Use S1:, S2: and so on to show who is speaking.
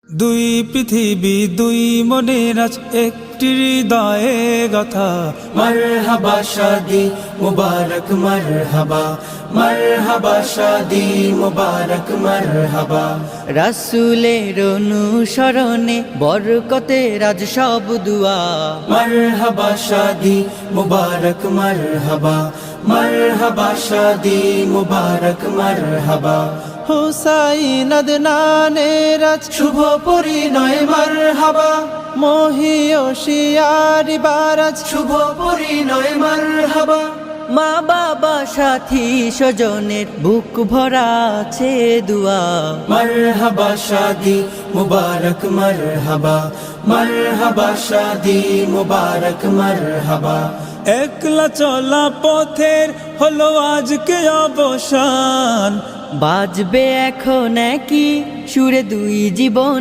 S1: দুই পৃথিবী দুই মনের আজ একটি হৃদয়ে গাথা।
S2: মারহাবা শাদি মুবারক মারহাবা, মারহাবা শাদি মুবারক মারহাবা।
S3: রাসূলের অনুসরণে বরকতের আজ সব দুয়া।
S2: মারহাবা শাদি মুবারক মারহাবা, মারহাবা শাদি মুবারক মারহাবা।
S1: হুসাইন আদনানের আজ
S2: শুভ পরিণয় মারহাবা,
S1: মহিয়সিয়ারি বারাজ
S2: শুভ পরিণয় মারহাবা।
S3: মা বাবা সাথী স্বজনের বুক ভরা আছে দুয়া।
S2: মারহাবা শাদি মুবারক মারহাবা, মারহাবা শাদি মুবারক মারহাবা।
S1: একলা চলা পথের হলো আজকে অবসান।
S3: বাজবে এখন একই সুরে দুই জীবন।